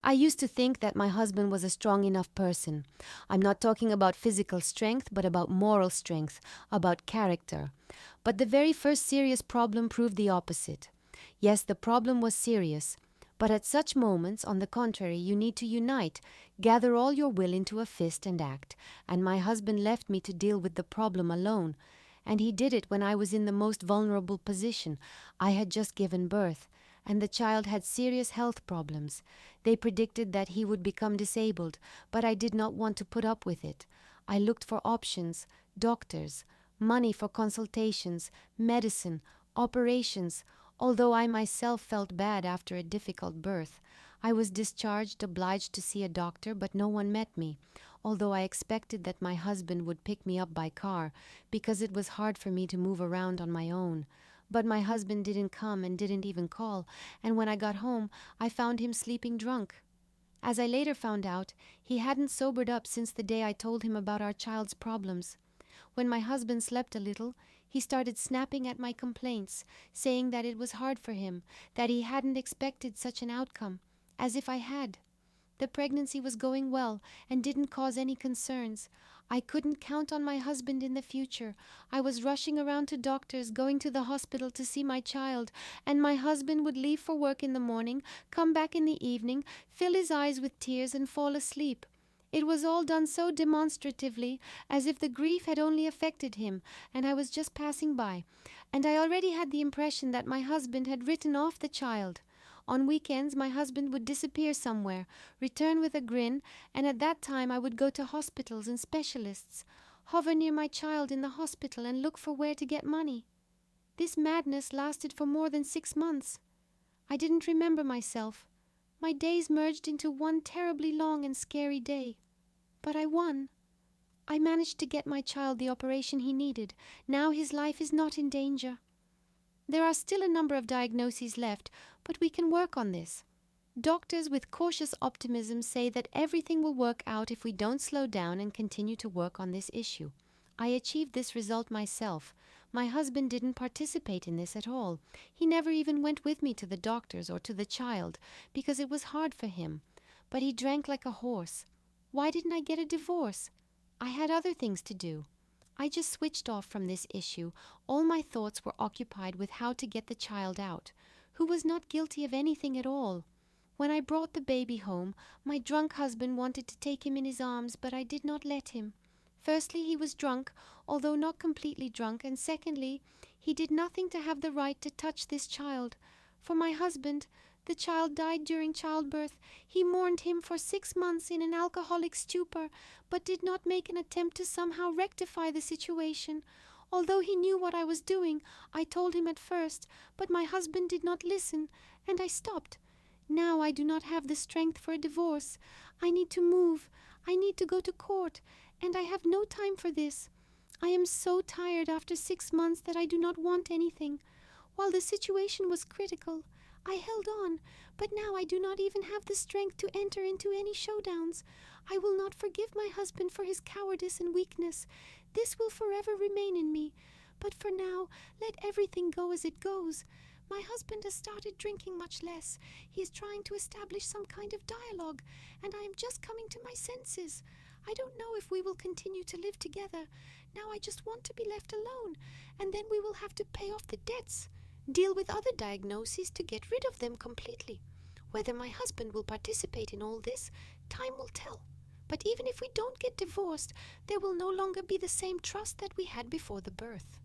I used to think that my husband was a strong enough person. I'm not talking about physical strength, but about moral strength, about character. But the very first serious problem proved the opposite. Yes, the problem was serious. But at such moments, on the contrary, you need to unite, gather all your will into a fist and act. And my husband left me to deal with the problem alone. And he did it when I was in the most vulnerable position. I had just given birth, and the child had serious health problems. They predicted that he would become disabled, but I did not want to put up with it. I looked for options, doctors, money for consultations, medicine, operations. Although I myself felt bad after a difficult birth, I was discharged, obliged to see a doctor, but no one met me, although I expected that my husband would pick me up by car, because it was hard for me to move around on my own. But my husband didn't come and didn't even call, and when I got home, I found him sleeping drunk. As I later found out, he hadn't sobered up since the day I told him about our child's problems. When my husband slept a little, he started snapping at my complaints, saying that it was hard for him, that he hadn't expected such an outcome, as if I had. The pregnancy was going well and didn't cause any concerns. I couldn't count on my husband in the future. I was rushing around to doctors, going to the hospital to see my child, and my husband would leave for work in the morning, come back in the evening, fill his eyes with tears and fall asleep. It was all done so demonstratively, as if the grief had only affected him, and I was just passing by. And I already had the impression that my husband had written off the child. On weekends, my husband would disappear somewhere, return with a grin, and at that time I would go to hospitals and specialists, hover near my child in the hospital and look for where to get money. This madness lasted for more than 6 months. I didn't remember myself. My days merged into one terribly long and scary day. But I won. I managed to get my child the operation he needed. Now his life is not in danger. There are still a number of diagnoses left, but we can work on this. Doctors with cautious optimism say that everything will work out if we don't slow down and continue to work on this issue. I achieved this result myself. My husband didn't participate in this at all. He never even went with me to the doctors or to the child, because it was hard for him. But he drank like a horse. Why didn't I get a divorce? I had other things to do. I just switched off from this issue. All my thoughts were occupied with how to get the child out, who was not guilty of anything at all. When I brought the baby home, my drunk husband wanted to take him in his arms, but I did not let him. Firstly, he was drunk, although not completely drunk, and secondly, he did nothing to have the right to touch this child. For my husband, the child died during childbirth. He mourned him for 6 months in an alcoholic stupor, but did not make an attempt to somehow rectify the situation. Although he knew what I was doing, I told him at first, but my husband did not listen, and I stopped. Now I do not have the strength for a divorce. I need to move. I need to go to court, and I have no time for this. I am so tired after 6 months that I do not want anything. While the situation was critical, I held on, but now I do not even have the strength to enter into any showdowns. I will not forgive my husband for his cowardice and weakness. This will forever remain in me. But for now, let everything go as it goes. My husband has started drinking much less. He is trying to establish some kind of dialogue, and I am just coming to my senses. I don't know if we will continue to live together. Now I just want to be left alone, and then we will have to pay off the debts, deal with other diagnoses to get rid of them completely. Whether my husband will participate in all this, time will tell. But even if we don't get divorced, there will no longer be the same trust that we had before the birth.